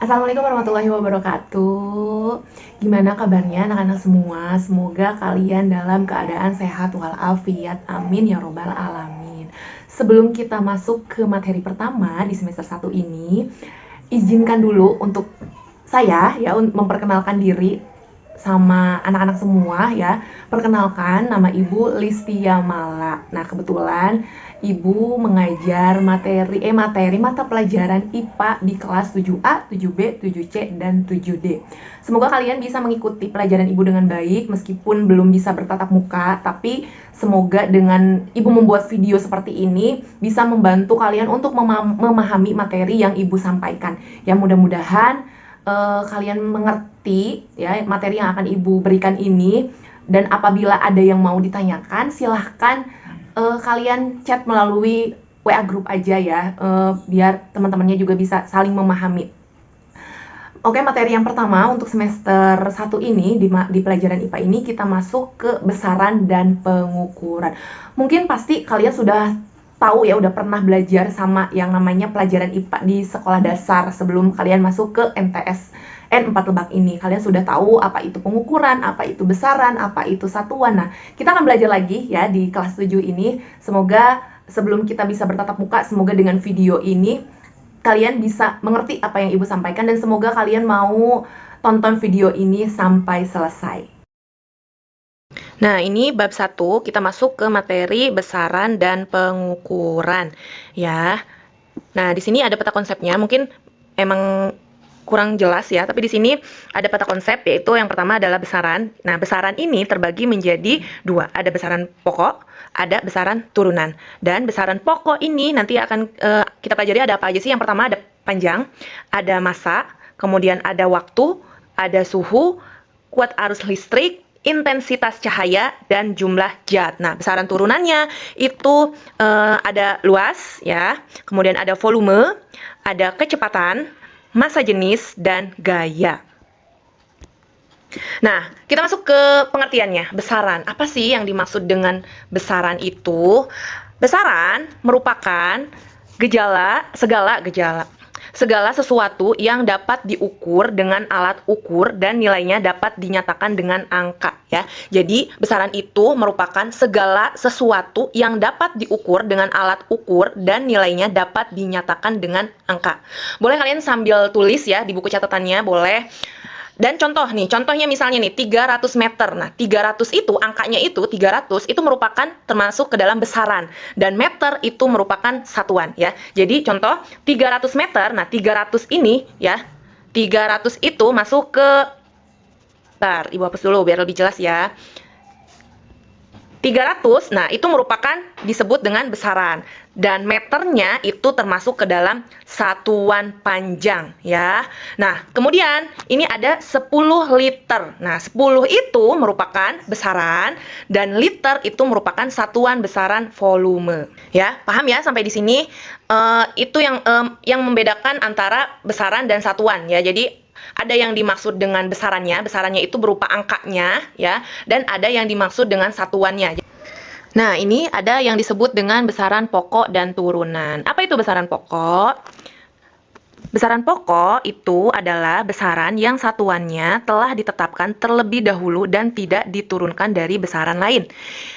Assalamualaikum warahmatullahi wabarakatuh. Gimana kabarnya anak-anak semua? Semoga kalian dalam keadaan sehat walafiat. Amin ya robbal alamin. Sebelum kita masuk ke materi pertama di semester 1 ini, izinkan dulu untuk saya ya memperkenalkan diri sama anak-anak semua ya. Perkenalkan, nama Ibu Listia Mala. Nah, kebetulan Ibu mengajar materi mata pelajaran IPA di kelas 7A, 7B, 7C, dan 7D. Semoga kalian bisa mengikuti pelajaran Ibu dengan baik meskipun belum bisa bertatap muka, tapi semoga dengan Ibu membuat video seperti ini bisa membantu kalian untuk memahami materi yang Ibu sampaikan. Ya, mudah-mudahan kalian mengerti ya materi yang akan Ibu berikan ini, dan apabila ada yang mau ditanyakan silahkan kalian chat melalui WA grup aja ya, biar teman-temannya juga bisa saling memahami. Oke, materi yang pertama untuk semester 1 ini di pelajaran IPA ini kita masuk ke besaran dan pengukuran. Mungkin pasti kalian sudah tahu ya, udah pernah belajar sama yang namanya pelajaran IPA di sekolah dasar sebelum kalian masuk ke MTS N4 Lebak ini. Kalian sudah tahu apa itu pengukuran, apa itu besaran, apa itu satuan. Nah, kita akan belajar lagi ya di kelas 7 ini. Semoga sebelum kita bisa bertatap muka, semoga dengan video ini kalian bisa mengerti apa yang Ibu sampaikan, dan semoga kalian mau tonton video ini sampai selesai. Nah, ini bab 1, kita masuk ke materi besaran dan pengukuran ya. Nah, di sini ada peta konsepnya. Mungkin emang kurang jelas ya, tapi di sini ada peta konsep, yaitu yang pertama adalah besaran. Nah, besaran ini terbagi menjadi dua, ada besaran pokok, ada besaran turunan. Dan besaran pokok ini nanti akan kita pelajari ada apa aja sih. Yang pertama ada panjang, ada massa, kemudian ada waktu, ada suhu, kuat arus listrik, intensitas cahaya, dan jumlah zat. Nah, besaran turunannya itu ada luas ya, kemudian ada volume, ada kecepatan, massa jenis, dan gaya. Nah, kita masuk ke pengertiannya. Besaran, apa sih yang dimaksud dengan besaran itu? Besaran merupakan segala sesuatu yang dapat diukur dengan alat ukur dan nilainya dapat dinyatakan dengan angka ya. Jadi besaran itu merupakan segala sesuatu yang dapat diukur dengan alat ukur dan nilainya dapat dinyatakan dengan angka. Boleh kalian sambil tulis ya di buku catatannya, boleh. Dan contohnya misalnya nih 300 meter. Nah, 300 itu angkanya itu 300 itu merupakan termasuk ke dalam besaran, dan meter itu merupakan satuan ya. Jadi contoh 300 meter. Nah, 300 ini ya. 300 itu masuk ke Ibu hapus dulu biar lebih jelas ya. 300, nah itu merupakan disebut dengan besaran, dan meternya itu termasuk ke dalam satuan panjang ya. Nah, kemudian ini ada 10 liter. Nah, 10 itu merupakan besaran, dan liter itu merupakan satuan besaran volume. Ya, paham ya sampai di sini? Itu yang membedakan antara besaran dan satuan ya. Jadi ada yang dimaksud dengan besarannya itu berupa angkanya ya, dan ada yang dimaksud dengan satuannya. Nah, ini ada yang disebut dengan besaran pokok dan turunan. Apa itu besaran pokok? Besaran pokok itu adalah besaran yang satuannya telah ditetapkan terlebih dahulu dan tidak diturunkan dari besaran lain.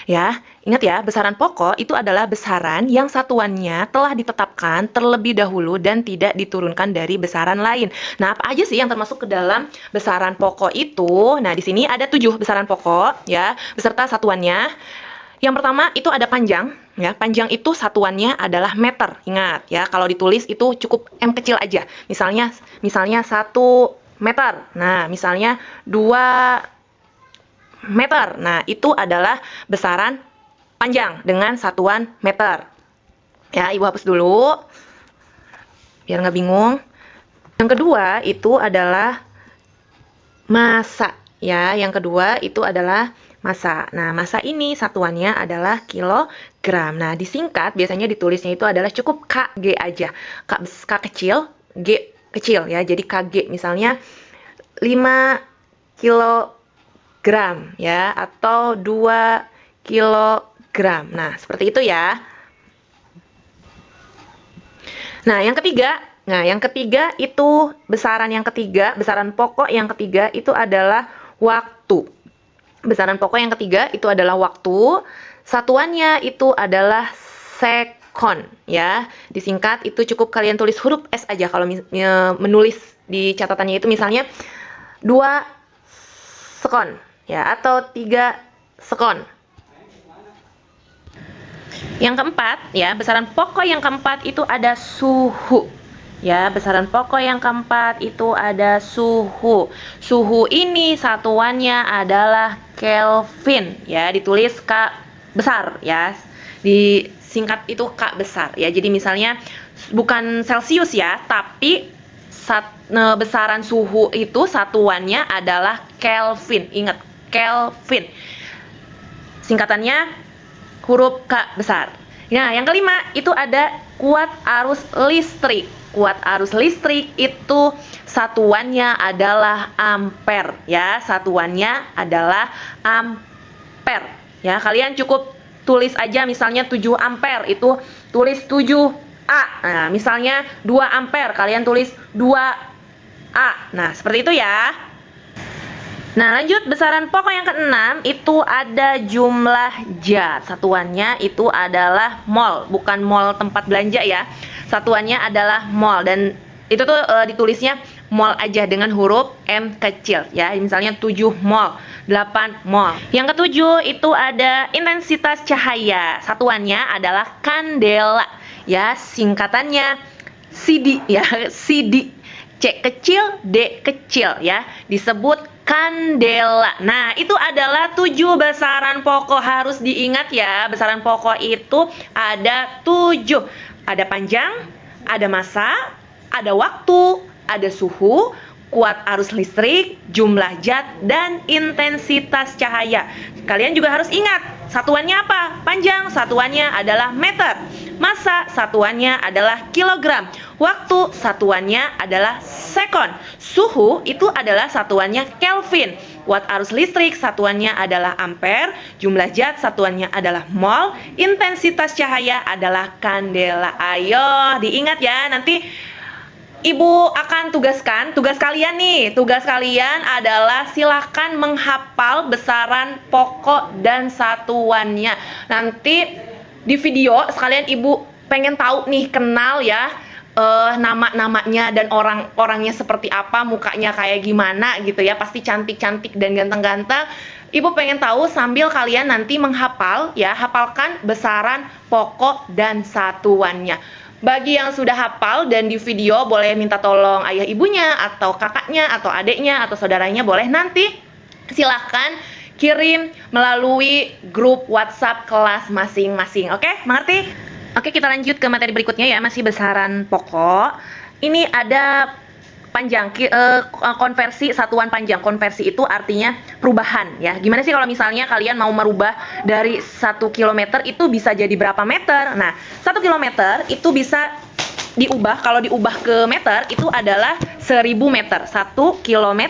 Ya, ingat ya, besaran pokok itu adalah besaran yang satuannya telah ditetapkan terlebih dahulu dan tidak diturunkan dari besaran lain. Nah, apa aja sih yang termasuk ke dalam besaran pokok itu? Nah, di sini ada 7 besaran pokok ya, beserta satuannya. Yang pertama itu ada panjang, ya. Panjang itu satuannya adalah meter. Ingat ya, kalau ditulis itu cukup M kecil aja. Misalnya 1 meter. Nah, misalnya 2 meter. Nah, itu adalah besaran panjang dengan satuan meter. Ya, Ibu hapus dulu biar nggak bingung. Yang kedua itu adalah massa. Ya, yang kedua itu adalah massa. Nah, massa ini satuannya adalah kilogram. Nah, disingkat biasanya ditulisnya itu adalah cukup kg aja. K kecil, G kecil ya. Jadi kg misalnya 5 kilogram ya, atau 2 kilogram. Nah, seperti itu ya. Nah, yang ketiga Nah, yang ketiga itu besaran yang ketiga, besaran pokok yang ketiga itu adalah waktu. Besaran pokok yang ketiga itu adalah waktu. Satuannya itu adalah sekon, ya. Disingkat itu cukup kalian tulis huruf S aja kalau menulis di catatannya itu misalnya 2 sekon, ya, atau 3 sekon. Yang keempat, ya, besaran pokok yang keempat itu ada suhu. Ya, besaran pokok yang keempat itu ada suhu. Suhu ini satuannya adalah Kelvin, ya, ditulis K besar, ya. Disingkat itu K besar, ya. Jadi misalnya bukan Celcius ya, tapi besaran suhu itu satuannya adalah Kelvin. Ingat, Kelvin. Singkatannya huruf K besar. Nah, yang kelima itu ada kuat arus listrik. Kuat arus listrik itu satuannya adalah ampere, ya. Satuannya adalah ampere. Ya, kalian cukup tulis aja misalnya 7 ampere itu tulis 7A. Nah, misalnya 2 ampere kalian tulis 2A. Nah, seperti itu ya. Nah, lanjut besaran pokok yang keenam itu ada jumlah zat. Satuannya itu adalah mol, bukan mol tempat belanja ya. Satuannya adalah mol dan itu tuh ditulisnya mol aja dengan huruf M kecil ya. Misalnya 7 mol, 8 mol. Yang ketujuh itu ada intensitas cahaya. Satuannya adalah kandela ya, singkatannya CD ya, CD. C kecil, D kecil ya. Disebut kandela. Nah, itu adalah 7 besaran pokok, harus diingat ya. Besaran pokok itu ada 7. Ada panjang, ada massa, ada waktu, ada suhu, kuat arus listrik, jumlah zat, dan intensitas cahaya. Kalian juga harus ingat, satuannya apa? Panjang, satuannya adalah meter. Massa, satuannya adalah kilogram. Waktu, satuannya adalah sekon. Suhu, itu adalah satuannya Kelvin. Kuat arus listrik, satuannya adalah ampere. Jumlah zat, satuannya adalah mol. Intensitas cahaya adalah kandela. Ayo, diingat ya, nanti Ibu akan tugaskan, tugas kalian nih, tugas kalian adalah silahkan menghafal besaran pokok dan satuannya. Nanti di video sekalian Ibu pengen tahu nih, kenal ya nama-namanya dan orang-orangnya seperti apa, mukanya kayak gimana gitu ya, pasti cantik-cantik dan ganteng-ganteng. Ibu pengen tahu sambil kalian nanti menghafal ya, hafalkan besaran pokok dan satuannya. Bagi yang sudah hafal dan di video boleh minta tolong ayah ibunya atau kakaknya atau adiknya atau saudaranya, boleh nanti silahkan kirim melalui grup WhatsApp kelas masing-masing. Oke, mengerti? Oke, kita lanjut ke materi berikutnya ya, masih besaran pokok. Ini ada panjang, konversi satuan panjang. Konversi itu artinya perubahan ya. Gimana sih kalau misalnya kalian mau merubah dari 1 km itu bisa jadi berapa meter? Nah, 1 km itu bisa diubah, kalau diubah ke meter itu adalah 1000 meter. 1 km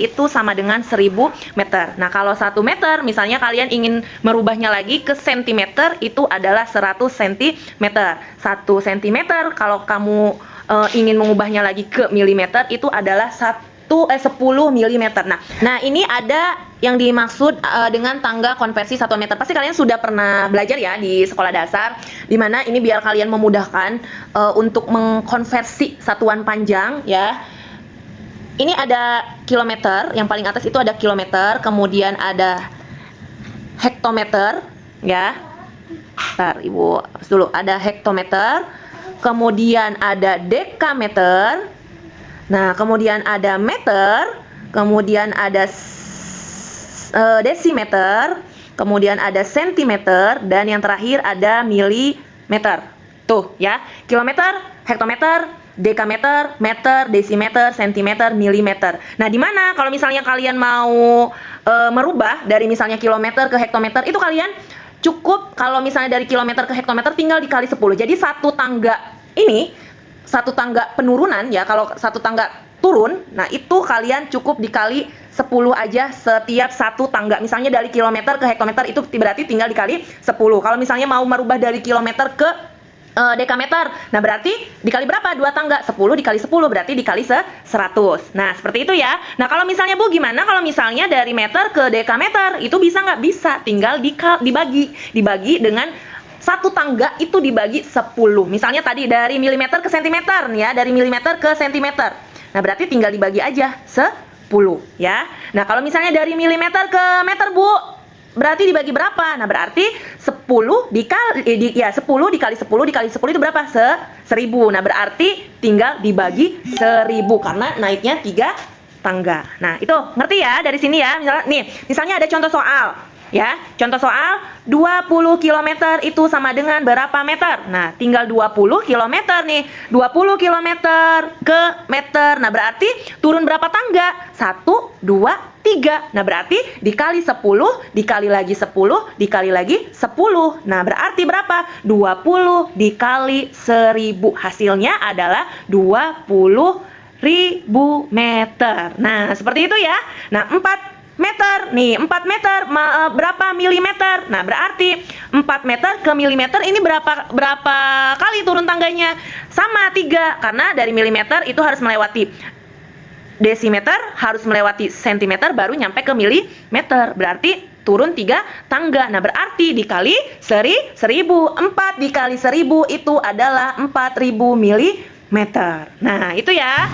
itu sama dengan 1000 meter. Nah, kalau 1 meter misalnya kalian ingin merubahnya lagi ke sentimeter, itu adalah 100 cm. 1 cm kalau kamu ingin mengubahnya lagi ke milimeter itu adalah 10 mm. Nah, ini ada yang dimaksud dengan tangga konversi 1 meter. Pasti kalian sudah pernah belajar ya di sekolah dasar, dimana ini biar kalian memudahkan untuk mengkonversi satuan panjang ya. Ini ada kilometer, yang paling atas itu ada kilometer, kemudian ada hektometer ya. Bentar, Ibu hapus dulu. Ada hektometer, kemudian ada dekameter, nah kemudian ada meter, kemudian ada desimeter, kemudian ada sentimeter, dan yang terakhir ada milimeter. Tuh ya, kilometer, hektometer, dekameter, meter, desimeter, sentimeter, milimeter. Nah, di mana kalau misalnya kalian mau merubah dari misalnya kilometer ke hektometer, itu kalian cukup kalau misalnya dari kilometer ke hektometer tinggal dikali 10. Jadi satu tangga ini, satu tangga penurunan ya, kalau satu tangga turun, nah itu kalian cukup dikali 10 aja setiap satu tangga. Misalnya dari kilometer ke hektometer itu berarti tinggal dikali 10. Kalau misalnya mau merubah dari kilometer ke dekameter. Nah, berarti dikali berapa? 2 tangga. 10 dikali 10 berarti dikali 100. Nah, seperti itu ya. Nah, kalau misalnya Bu, gimana kalau misalnya dari meter ke dekameter? Itu bisa nggak? Bisa. Tinggal dibagi. Dibagi dengan satu tangga itu dibagi 10. Misalnya tadi dari milimeter ke sentimeter nih ya, dari milimeter ke sentimeter. Nah, berarti tinggal dibagi aja 10 ya. Nah, kalau misalnya dari milimeter ke meter, Bu, berarti dibagi berapa? Nah, berarti 10 dikali 10 dikali 10 dikali 10 itu berapa? 1000. Nah, berarti tinggal dibagi 1000 karena naiknya 3 tangga. Nah, itu ngerti ya dari sini ya. Misalnya ada contoh soal. Ya, contoh soal 20 km itu sama dengan berapa meter? Nah, tinggal 20 km nih. 20 km ke meter. Nah, berarti turun berapa tangga? 1, 2, 3. Nah, berarti dikali 10, dikali lagi 10, dikali lagi 10. Nah, berarti berapa? 20 dikali 1000. Hasilnya adalah 20.000 meter. Nah, seperti itu ya. Nah, 4 meter nih, 4 meter berapa milimeter? Nah, berarti 4 meter ke milimeter ini berapa kali turun tangganya? Sama 3, karena dari milimeter itu harus melewati desimeter, harus melewati sentimeter baru nyampe ke milimeter. Berarti turun 3 tangga. Nah, berarti dikali 1000. 4 dikali 1000 itu adalah 4000 milimeter. Nah, itu ya.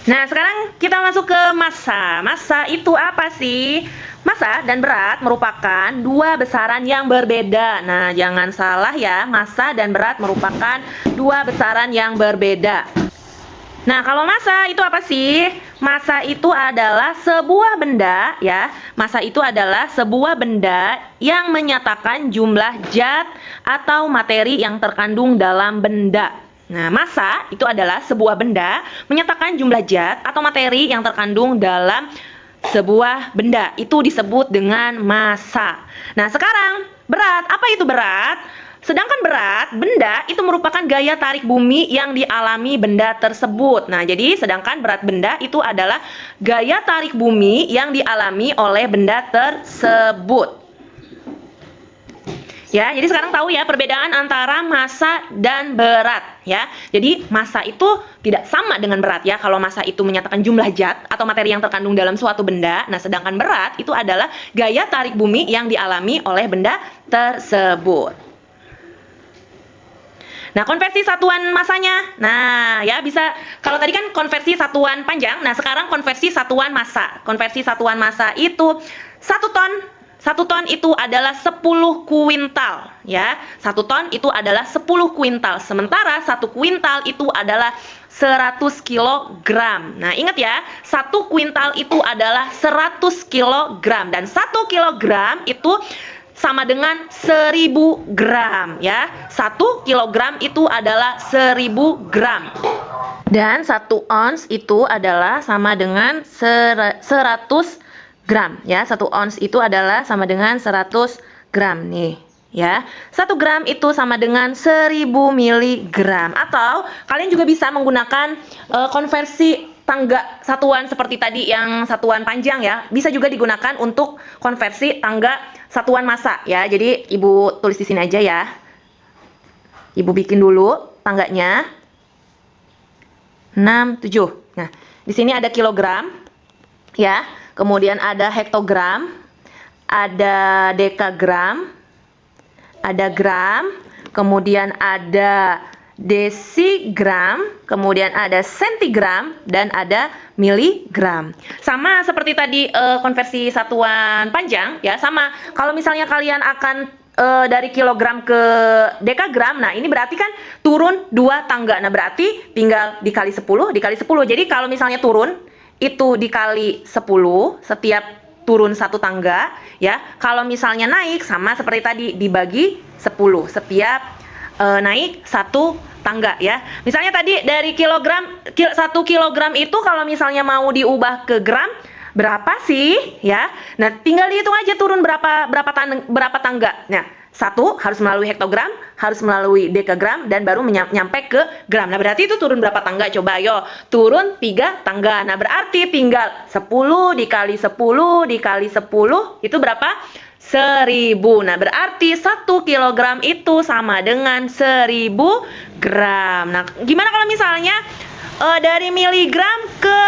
Nah, sekarang kita masuk ke massa. Massa itu apa sih? Massa dan berat merupakan dua besaran yang berbeda. Nah, jangan salah ya, massa dan berat merupakan dua besaran yang berbeda. Nah, kalau massa itu apa sih? Massa itu adalah sebuah benda ya. Massa itu adalah sebuah benda yang menyatakan jumlah zat atau materi yang terkandung dalam benda. Nah, massa itu adalah sebuah benda menyatakan jumlah zat atau materi yang terkandung dalam sebuah benda. Itu disebut dengan massa. Nah, sekarang berat. Apa itu berat? Sedangkan berat benda itu merupakan gaya tarik bumi yang dialami benda tersebut. Nah, jadi sedangkan berat benda itu adalah gaya tarik bumi yang dialami oleh benda tersebut. Ya, jadi sekarang tahu ya perbedaan antara massa dan berat ya. Jadi massa itu tidak sama dengan berat ya. Kalau massa itu menyatakan jumlah zat atau materi yang terkandung dalam suatu benda. Nah, sedangkan berat itu adalah gaya tarik bumi yang dialami oleh benda tersebut. Nah, konversi satuan massanya. Nah, ya bisa, kalau tadi kan konversi satuan panjang, nah sekarang konversi satuan massa. Konversi satuan massa itu 1 ton. 1 ton itu adalah 10 kuintal ya. 1 ton itu adalah 10 kuintal. Sementara 1 kuintal itu adalah 100 kilogram. Nah, ingat ya, 1 kuintal itu adalah 100 kilogram dan 1 kilogram itu sama dengan 1000 gram ya. 1 kilogram itu adalah 1000 gram. Dan 1 ons itu adalah sama dengan 100 gram ya. 1 ons itu adalah sama dengan 100 gram nih ya. 1 gram itu sama dengan 1000 miligram. Atau kalian juga bisa menggunakan konversi tangga satuan seperti tadi yang satuan panjang ya. Bisa juga digunakan untuk konversi tangga satuan massa ya. Jadi Ibu tulis di sini aja ya. Ibu bikin dulu tangganya 6, 7. Nah, di sini ada kilogram ya. Kemudian ada hektogram, ada dekagram, ada gram, kemudian ada desigram, kemudian ada sentigram, dan ada miligram. Sama seperti tadi konversi satuan panjang ya, sama. Kalau misalnya kalian akan dari kilogram ke dekagram, nah ini berarti kan turun 2 tangga. Nah, berarti tinggal dikali 10 dikali 10. Jadi kalau misalnya turun itu dikali 10 setiap turun 1 tangga ya. Kalau misalnya naik sama seperti tadi dibagi 10 setiap naik 1 tangga ya. Misalnya tadi dari kilogram 1 kilogram itu kalau misalnya mau diubah ke gram berapa sih ya. Nah, tinggal dihitung aja turun berapa tangga. Nah, 1 harus melalui hektogram, harus melalui dekagram, dan baru nyampe ke gram. Nah, berarti itu turun berapa tangga? Coba ayo, turun 3 tangga. Nah, berarti tinggal 10 dikali 10 dikali 10, itu berapa? 1000. Nah, berarti 1 kilogram itu sama dengan 1000 gram. Nah, gimana kalau misalnya dari miligram ke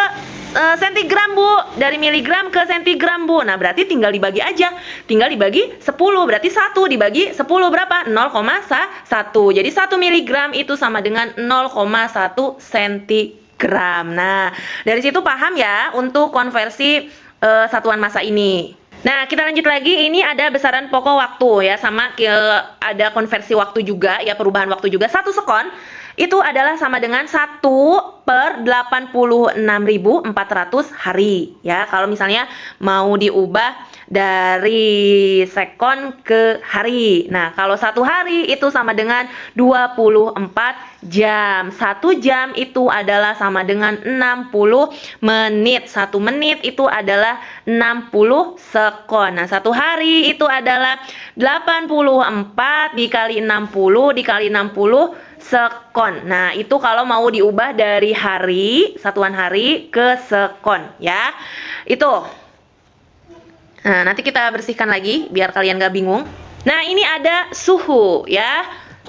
sentigram, Bu? Dari miligram ke sentigram, Bu. Nah, berarti tinggal dibagi aja. Tinggal dibagi 10. Berarti 1 dibagi 10 berapa? 0,1. Jadi 1 miligram itu sama dengan 0,1 sentigram. Nah, dari situ paham ya untuk konversi satuan massa ini. Nah, kita lanjut lagi. Ini ada besaran pokok waktu ya, sama ada konversi waktu juga ya, perubahan waktu juga. 1 sekon itu adalah sama dengan 1/86.400 hari ya. Kalau misalnya mau diubah dari sekon ke hari. Nah, kalau 1 hari itu sama dengan 24 jam. 1 jam itu adalah sama dengan 60 menit. 1 menit itu adalah 60 sekon. Nah, 1 hari itu adalah 84 dikali 60 dikali 60 sekon. Nah, itu kalau mau diubah dari hari, satuan hari ke sekon ya. Itu. Nah, nanti kita bersihkan lagi biar kalian gak bingung. Nah, ini ada suhu ya.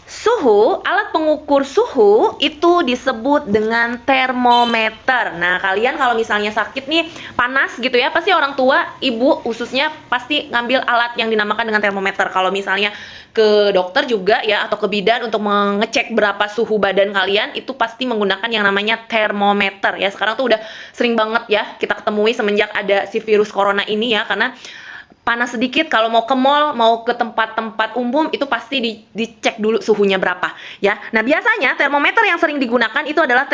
Suhu, alat pengukur suhu itu disebut dengan termometer. Nah, kalian kalau misalnya sakit nih, panas gitu ya, pasti orang tua, ibu khususnya pasti ngambil alat yang dinamakan dengan termometer. Kalau misalnya ke dokter juga ya, atau ke bidan untuk mengecek berapa suhu badan kalian, itu pasti menggunakan yang namanya termometer ya. Sekarang tuh udah sering banget ya kita ketemui semenjak ada si virus corona ini ya, karena panas sedikit kalau mau ke mall, mau ke tempat-tempat umum itu pasti dicek dulu suhunya berapa ya. Nah, biasanya termometer yang sering digunakan itu adalah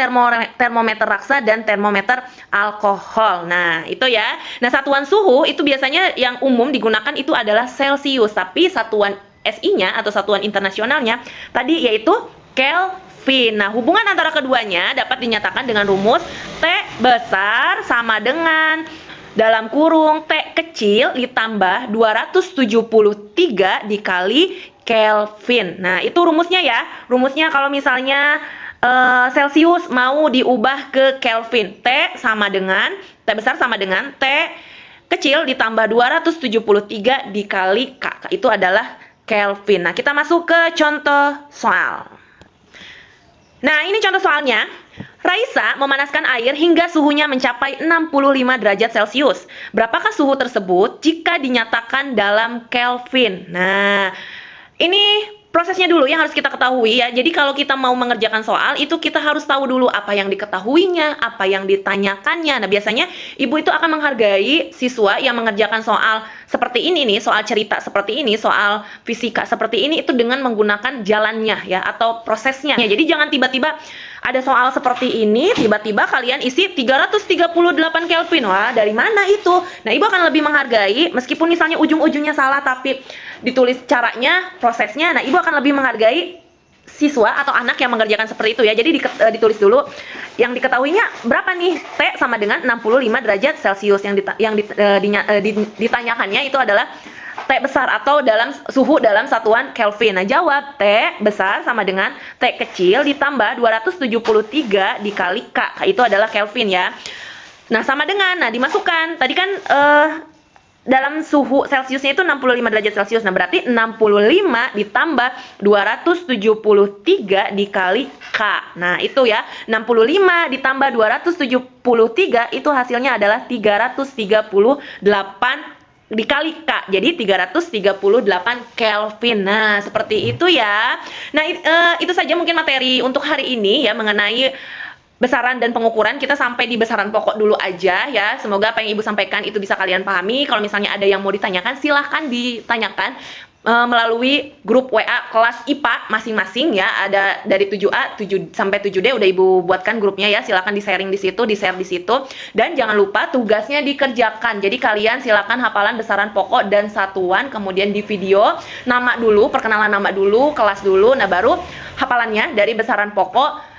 termometer raksa dan termometer alkohol. Nah, itu ya. Nah, satuan suhu itu biasanya yang umum digunakan itu adalah Celcius, tapi satuan SI-nya atau satuan internasionalnya tadi yaitu Kelvin. Nah, hubungan antara keduanya dapat dinyatakan dengan rumus T besar sama dengan dalam kurung T kecil ditambah 273 dikali Kelvin. Nah, itu rumusnya ya. Rumusnya kalau misalnya Celcius mau diubah ke Kelvin, T besar sama dengan T kecil ditambah 273 dikali K. Itu adalah Kelvin. Nah, kita masuk ke contoh soal. Nah, ini contoh soalnya. Raisa memanaskan air hingga suhunya mencapai 65 derajat Celcius. Berapakah suhu tersebut jika dinyatakan dalam Kelvin? Nah, ini prosesnya dulu yang harus kita ketahui ya. Jadi kalau kita mau mengerjakan soal, itu kita harus tahu dulu apa yang diketahuinya, apa yang ditanyakannya. Nah, biasanya ibu itu akan menghargai siswa yang mengerjakan soal seperti ini nih, soal cerita seperti ini, soal fisika seperti ini, itu dengan menggunakan jalannya ya, atau prosesnya. Ya, jadi jangan tiba-tiba ada soal seperti ini, tiba-tiba kalian isi 338 Kelvin. Wah, dari mana itu? Nah, ibu akan lebih menghargai, meskipun misalnya ujung-ujungnya salah, tapi ditulis caranya, prosesnya. Nah, ibu akan lebih menghargai siswa atau anak yang mengerjakan seperti itu ya. Jadi ditulis dulu yang diketahuinya berapa nih. T sama dengan 65 derajat Celcius. Ditanyakannya itu adalah T besar atau dalam suhu dalam satuan Kelvin. Nah, jawab T besar sama dengan T kecil ditambah 273 dikali K. Itu adalah Kelvin ya. Nah, sama dengan, nah dimasukkan. Tadi kan dalam suhu Celciusnya itu 65 derajat Celcius. Nah, berarti 65 ditambah 273 dikali K. Nah, itu ya. 65 ditambah 273 itu hasilnya adalah 338 dikali K. Jadi 338 Kelvin. Nah, seperti itu ya. Nah, itu saja mungkin materi untuk hari ini ya mengenai besaran dan pengukuran. Kita sampai di besaran pokok dulu aja ya. Semoga apa yang ibu sampaikan itu bisa kalian pahami. Kalau misalnya ada yang mau ditanyakan, silahkan ditanyakan melalui grup WA kelas IPA masing-masing ya. Ada dari 7A 7 sampai 7D udah ibu buatkan grupnya ya. Silahkan di-sharing di situ, di-share di situ. Dan jangan lupa tugasnya dikerjakan. Jadi kalian silahkan hafalan besaran pokok dan satuan, kemudian di video nama dulu, perkenalan nama dulu, kelas dulu. Nah, baru hafalannya dari besaran pokok,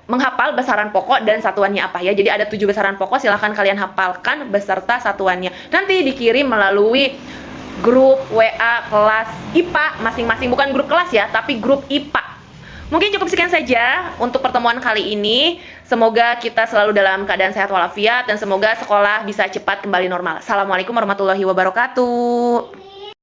menghafal besaran pokok dan satuannya apa ya. Jadi ada 7 besaran pokok, silahkan kalian hafalkan beserta satuannya. Nanti dikirim melalui grup WA kelas IPA masing-masing, bukan grup kelas ya, tapi grup IPA. Mungkin cukup sekian saja untuk pertemuan kali ini. Semoga kita selalu dalam keadaan sehat walafiat dan semoga sekolah bisa cepat kembali normal. Assalamualaikum warahmatullahi wabarakatuh.